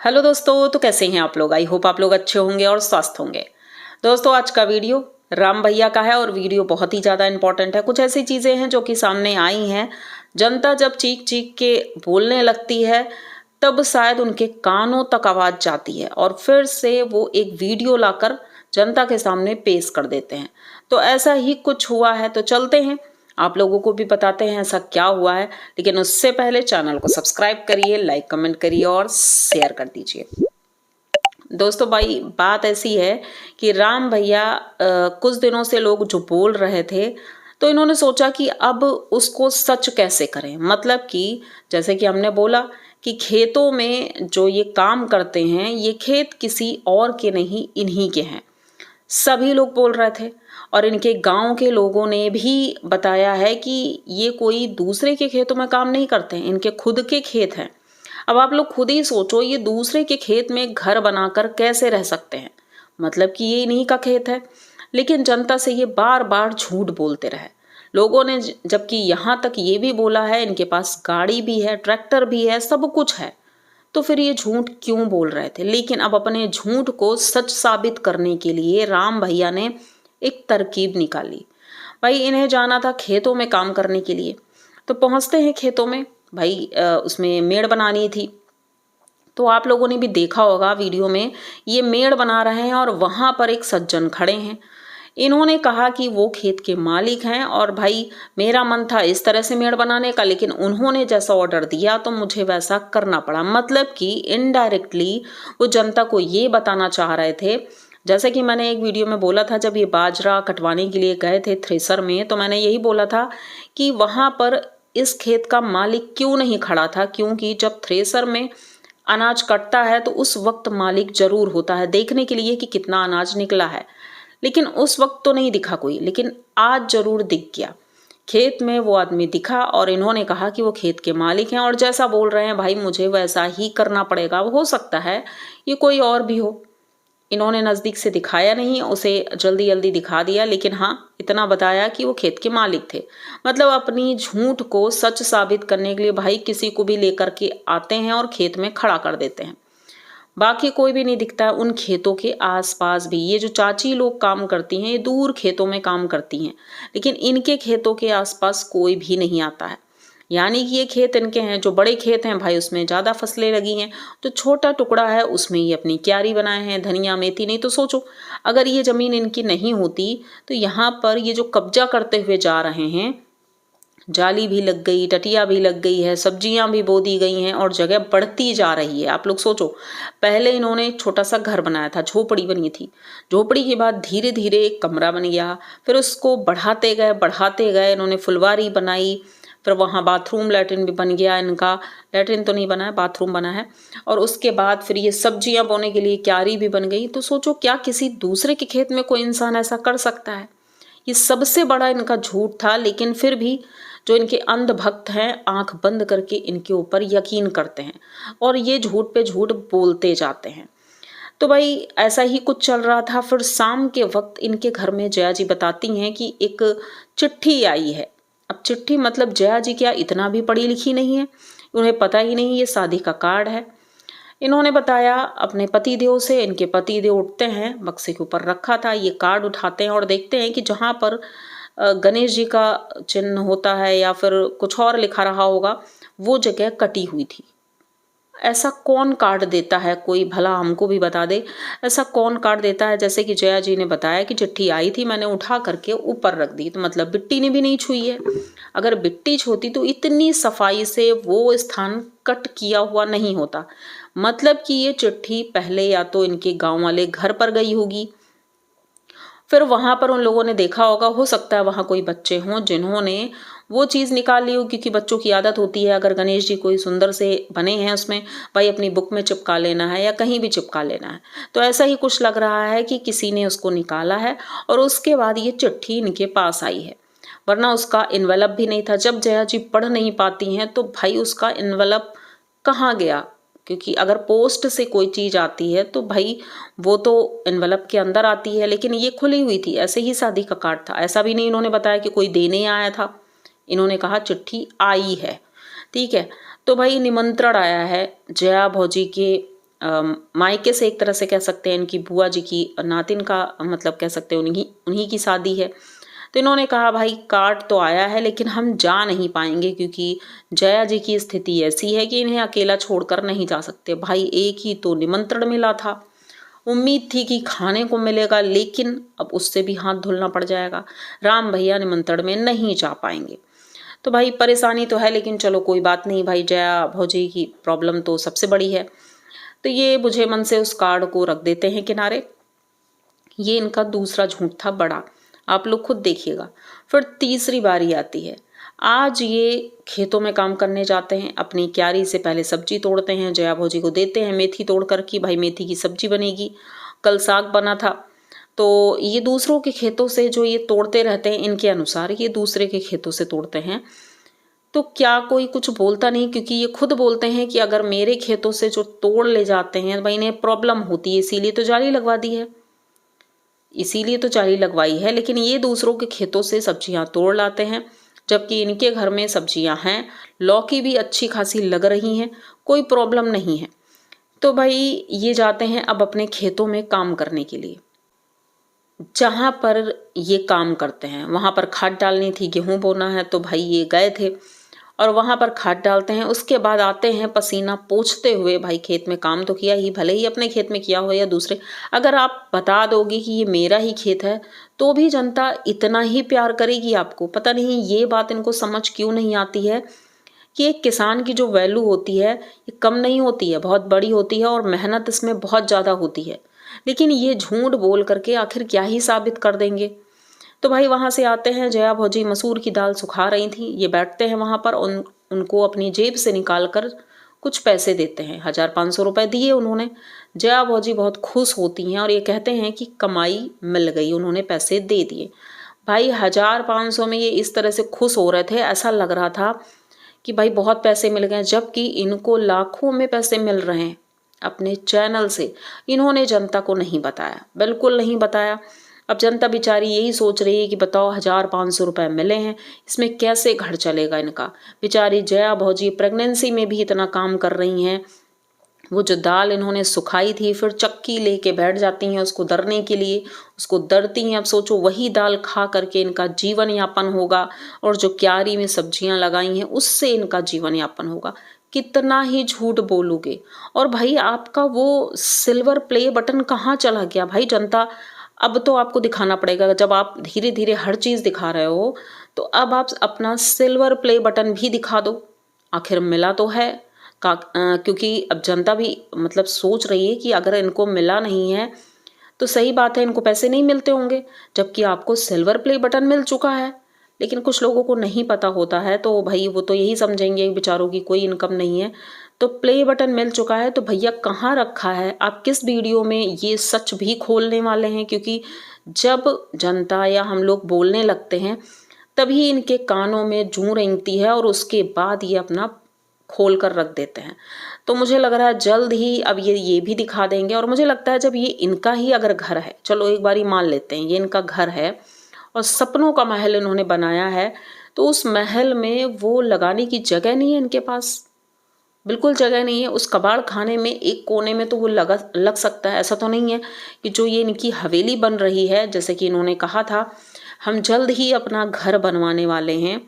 Hello दोस्तों, तो कैसे हैं आप लोग। आई होप आप लोग अच्छे होंगे और स्वस्थ होंगे। दोस्तों, आज का वीडियो राम भैया का है और वीडियो बहुत ही ज़्यादा इंपॉर्टेंट है। कुछ ऐसी चीज़ें हैं जो कि सामने आई हैं। जनता जब चीख चीख के बोलने लगती है तब शायद उनके कानों तक आवाज़ जाती है और फिर से वो एक वीडियो लाकर जनता के सामने पेश कर देते हैं। तो ऐसा ही कुछ हुआ है, तो चलते हैं आप लोगों को भी बताते हैं ऐसा क्या हुआ है। लेकिन उससे पहले चैनल को सब्सक्राइब करिए, लाइक कमेंट करिए और शेयर कर दीजिए। दोस्तों भाई, बात ऐसी है कि राम भैया कुछ दिनों से लोग जो बोल रहे थे, तो इन्होंने सोचा कि अब उसको सच कैसे करें। मतलब कि जैसे कि हमने बोला कि खेतों में जो ये काम करते हैं, ये खेत किसी और के नहीं, इन्हीं के हैं। सभी लोग बोल रहे थे और इनके गांव के लोगों ने भी बताया है कि ये कोई दूसरे के खेतों में काम नहीं करते हैं, इनके खुद के खेत हैं। अब आप लोग खुद ही सोचो, ये दूसरे के खेत में घर बनाकर कैसे रह सकते हैं। मतलब कि ये इन्हीं का खेत है। लेकिन जनता से ये बार बार झूठ बोलते रहे लोगों ने, जबकि यहाँ तक ये भी बोला है इनके पास गाड़ी भी है, ट्रैक्टर भी है, सब कुछ है। तो फिर ये झूठ क्यों बोल रहे थे। लेकिन अब अपने झूठ को सच साबित करने के लिए राम भैया ने एक तरकीब निकाली। भाई, इन्हें जाना था खेतों में काम करने के लिए। तो पहुंचते हैं खेतों में। भाई उसमें मेड़ बनानी थी। तो आप लोगों ने भी देखा होगा वीडियो में, ये मेड़ बना रहे हैं और वहां पर एक सज्जन खड़े हैं। इन्होंने कहा कि वो खेत के मालिक हैं और भाई मेरा मन था इस तरह से मेड़ बनाने का, लेकिन उन्होंने जैसा ऑर्डर दिया तो मुझे वैसा करना पड़ा। मतलब कि इनडायरेक्टली वो जनता को ये बताना चाह रहे थे। जैसे कि मैंने एक वीडियो में बोला था, जब ये बाजरा कटवाने के लिए गए थे थ्रेसर में, तो मैंने यही बोला था कि वहां पर इस खेत का मालिक क्यों नहीं खड़ा था। क्योंकि जब थ्रेसर में अनाज कटता है तो उस वक्त मालिक जरूर होता है देखने के लिए कि कितना अनाज निकला है। लेकिन उस वक्त तो नहीं दिखा कोई, लेकिन आज जरूर दिख गया। खेत में वो आदमी दिखा और इन्होंने कहा कि वो खेत के मालिक हैं और जैसा बोल रहे हैं भाई मुझे वैसा ही करना पड़ेगा। हो सकता है ये कोई और भी हो। इन्होंने नज़दीक से दिखाया नहीं, उसे जल्दी जल्दी दिखा दिया, लेकिन हाँ इतना बताया कि वो खेत के मालिक थे। मतलब अपनी झूठ को सच साबित करने के लिए भाई किसी को भी लेकर के आते हैं और खेत में खड़ा कर देते हैं। बाकी कोई भी नहीं दिखता है उन खेतों के आसपास भी। ये जो चाची लोग काम करती हैं, ये दूर खेतों में काम करती हैं, लेकिन इनके खेतों के आसपास कोई भी नहीं आता है। यानी कि ये खेत इनके हैं। जो बड़े खेत हैं भाई उसमें ज़्यादा फसलें लगी हैं, जो छोटा टुकड़ा है उसमें ये अपनी क्यारी बनाए हैं, धनिया मेथी। नहीं तो सोचो, अगर ये ज़मीन इनकी नहीं होती तो यहाँ पर ये जो कब्जा करते हुए जा रहे हैं, जाली भी लग गई, टटिया भी लग गई है, सब्जियां भी बो दी गई हैं और जगह बढ़ती जा रही है। आप लोग सोचो, पहले इन्होंने एक छोटा सा घर बनाया था, झोपड़ी बनी थी। झोपड़ी के बाद धीरे धीरे एक कमरा बन गया, फिर उसको बढ़ाते गए इन्होंने फुलवारी बनाई। फिर वहाँ बाथरूम लैट्रिन भी बन गया इनका। लैट्रिन तो नहीं बना है, बाथरूम बना है। और उसके बाद फिर ये सब्जियां बोने के लिए क्यारी भी बन गई। तो सोचो, क्या किसी दूसरे के खेत में कोई इंसान ऐसा कर सकता है। ये सबसे बड़ा इनका झूठ था। लेकिन फिर भी जो इनके अंध भक्त हैं, आंख बंद करके इनके ऊपर यकीन करते हैं और ये झूठ पे झूठ बोलते जाते हैं। तो भाई ऐसा ही कुछ चल रहा था। फिर शाम के वक्त इनके घर में जया जी बताती हैं कि एक चिट्ठी आई है। अब चिट्ठी मतलब जया जी क्या इतना भी पढ़ी लिखी नहीं है, उन्हें पता ही नहीं ये शादी का कार्ड है। इन्होंने बताया अपने पतिदेव से। इनके पतिदेव उठते हैं, बक्से के ऊपर रखा था, ये कार्ड उठाते हैं और देखते हैं कि जहाँ पर गणेश जी का चिन्ह होता है या फिर कुछ और लिखा रहा होगा, वो जगह कटी हुई थी। ऐसा कौन कार्ड देता है, कोई भला हमको भी बता दे। ऐसा कौन कार्ड देता है। जैसे कि जया जी ने बताया कि चिट्ठी आई थी, मैंने उठा करके ऊपर रख दी, तो मतलब बिट्टी ने भी नहीं छुई है। अगर बिट्टी छूती तो इतनी सफाई से वो स्थान कट किया हुआ नहीं होता। मतलब कि ये चिट्ठी पहले या तो इनके गांव वाले घर पर गई होगी, फिर वहां पर उन लोगों ने देखा होगा। हो सकता है वहां कोई बच्चे हों जिन्होंने वो चीज़ निकाल ली हो, क्योंकि बच्चों की आदत होती है अगर गणेश जी कोई सुंदर से बने हैं उसमें भाई अपनी बुक में चिपका लेना है या कहीं भी चिपका लेना है। तो ऐसा ही कुछ लग रहा है कि किसी ने उसको निकाला है और उसके बाद ये चिट्ठी इनके पास आई है। वरना उसका इन्वेलप भी नहीं था। जब जया जी पढ़ नहीं पाती हैं तो भाई उसका इन्वेलप कहाँ गया। क्योंकि अगर पोस्ट से कोई चीज़ आती है तो भाई वो तो एनवलप के अंदर आती है, लेकिन ये खुली हुई थी। ऐसे ही शादी का कार्ड था। ऐसा भी नहीं इन्होंने बताया कि कोई देने आया था। इन्होंने कहा चिट्ठी आई है, ठीक है। तो भाई निमंत्रण आया है जया भौजी के मायके से एक तरह से कह सकते हैं इनकी बुआ जी की नातिन का मतलब कह सकते हैं उन्हीं की शादी है। तो इन्होंने कहा भाई कार्ड तो आया है लेकिन हम जा नहीं पाएंगे क्योंकि जया जी की स्थिति ऐसी है कि इन्हें अकेला छोड़कर नहीं जा सकते। भाई एक ही तो निमंत्रण मिला था, उम्मीद थी कि खाने को मिलेगा, लेकिन अब उससे भी हाथ धुलना पड़ जाएगा। राम भैया निमंत्रण में नहीं जा पाएंगे। तो भाई परेशानी तो है, लेकिन चलो कोई बात नहीं भाई, जया भौजी की प्रॉब्लम तो सबसे बड़ी है। तो ये बुझे मन से उस कार्ड को रख देते हैं किनारे। ये इनका दूसरा झूठ था बड़ा, आप लोग खुद देखिएगा। फिर तीसरी बारी आती है। आज ये खेतों में काम करने जाते हैं, अपनी क्यारी से पहले सब्जी तोड़ते हैं, जया भौजी को देते हैं मेथी तोड़कर कि भाई मेथी की सब्जी बनेगी। कल साग बना था। तो ये दूसरों के खेतों से जो ये तोड़ते रहते हैं, इनके अनुसार ये दूसरे के खेतों से तोड़ते हैं। तो क्या कोई कुछ बोलता नहीं, क्योंकि ये खुद बोलते हैं कि अगर मेरे खेतों से जो तोड़ ले जाते हैं भाई इन्हें प्रॉब्लम होती है, इसीलिए तो जाली लगवा दी है, इसीलिए तो जाली लगवाई है। लेकिन ये दूसरों के खेतों से सब्जियां तोड़ लाते हैं, जबकि इनके घर में सब्जियां हैं, लौकी भी अच्छी खासी लग रही हैं, कोई प्रॉब्लम नहीं है। तो भाई ये जाते हैं अब अपने खेतों में काम करने के लिए। जहां पर ये काम करते हैं वहां पर खाद डालनी थी, गेहूं बोना है, तो भाई ये गए थे और वहां पर खाद डालते हैं। उसके बाद आते हैं पसीना पोंछते हुए, भाई खेत में काम तो किया ही, भले ही अपने खेत में किया हो या दूसरे। अगर आप बता दोगे कि ये मेरा ही खेत है तो भी जनता इतना ही प्यार करेगी आपको। पता नहीं ये बात इनको समझ क्यों नहीं आती है कि एक किसान की जो वैल्यू होती है ये कम नहीं होती है, बहुत बड़ी होती है और मेहनत इसमें बहुत ज़्यादा होती है। लेकिन ये झूठ बोल करके आखिर क्या ही साबित कर देंगे। तो भाई वहां से आते हैं, जया भौजी मसूर की दाल सुखा रही थी, ये बैठते हैं वहां पर, उनको अपनी जेब से निकाल कर कुछ पैसे देते हैं। 1500 रुपए दिए उन्होंने। जया भौजी बहुत खुश होती हैं और ये कहते हैं कि कमाई मिल गई, उन्होंने पैसे दे दिए। भाई 1500 में ये इस तरह से खुश हो रहे थे, ऐसा लग रहा था कि भाई बहुत पैसे मिल गए, जबकि इनको लाखों में पैसे मिल रहे हैं अपने चैनल से। इन्होंने जनता को नहीं बताया, बिल्कुल नहीं बताया। अब जनता बेचारी यही सोच रही है कि बताओ 1500 रुपए मिले हैं, इसमें कैसे घर चलेगा इनका। बेचारी जया भौजी प्रेगनेंसी में भी इतना काम कर रही हैं। वो जो दाल इन्होंने सुखाई थी, फिर चक्की लेके बैठ जाती हैं उसको दरने के लिए, उसको दरती हैं। अब सोचो वही दाल खा करके इनका जीवन यापन होगा और जो क्यारी में सब्जियां लगाई हैं उससे इनका जीवन यापन होगा। कितना ही झूठ बोलोगे। और भाई आपका वो सिल्वर प्ले बटन कहाँ चला गया भाई जनता। अब तो आपको दिखाना पड़ेगा, जब आप धीरे धीरे हर चीज दिखा रहे हो तो अब आप अपना सिल्वर प्ले बटन भी दिखा दो। आखिर मिला तो है क्योंकि अब जनता भी मतलब सोच रही है कि अगर इनको मिला नहीं है तो सही बात है, इनको पैसे नहीं मिलते होंगे, जबकि आपको सिल्वर प्ले बटन मिल चुका है। लेकिन कुछ लोगों को नहीं पता होता है, तो भाई वो तो यही समझेंगे बेचारों की कोई इनकम नहीं है। तो प्ले बटन मिल चुका है तो भैया कहाँ रखा है, आप किस वीडियो में ये सच भी खोलने वाले हैं? क्योंकि जब जनता या हम लोग बोलने लगते हैं तभी इनके कानों में जूं रेंगती है और उसके बाद ये अपना खोल कर रख देते हैं। तो मुझे लग रहा है जल्द ही अब ये भी दिखा देंगे। और मुझे लगता है जब ये इनका ही अगर घर है, चलो एक बारी मान लेते हैं ये इनका घर है और सपनों का महल इन्होंने बनाया है, तो उस महल में वो लगाने की जगह नहीं है इनके पास, बिल्कुल जगह नहीं है। उस कबाड़ खाने में एक कोने में तो वो लग सकता है, ऐसा तो नहीं है कि जो ये इनकी हवेली बन रही है, जैसे कि इन्होंने कहा था हम जल्द ही अपना घर बनवाने वाले हैं,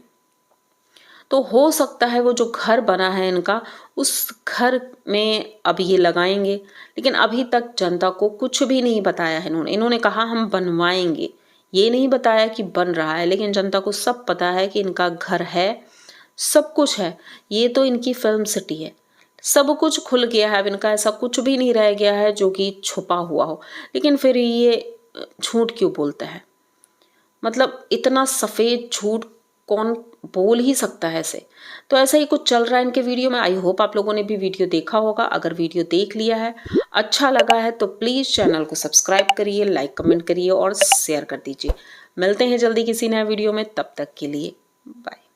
तो हो सकता है वो जो घर बना है इनका उस घर में अब ये लगाएंगे। लेकिन अभी तक जनता को कुछ भी नहीं बताया है इन्होंने कहा हम बनवाएंगे, ये नहीं बताया कि बन रहा है। लेकिन जनता को सब पता है कि इनका घर है, सब कुछ है। ये तो इनकी फिल्म सिटी है, सब कुछ खुल गया है। अब इनका ऐसा कुछ भी नहीं रह गया है जो कि छुपा हुआ हो। लेकिन फिर ये झूठ क्यों बोलते हैं? मतलब इतना सफेद झूठ कौन बोल ही सकता है ऐसे? तो ऐसा ही कुछ चल रहा है इनके वीडियो में। आई होप आप लोगों ने भी वीडियो देखा होगा। अगर वीडियो देख लिया है, अच्छा लगा है तो प्लीज चैनल को सब्सक्राइब करिए, लाइक कमेंट करिए और शेयर कर दीजिए। मिलते हैं जल्दी किसी नए वीडियो में, तब तक के लिए बाय।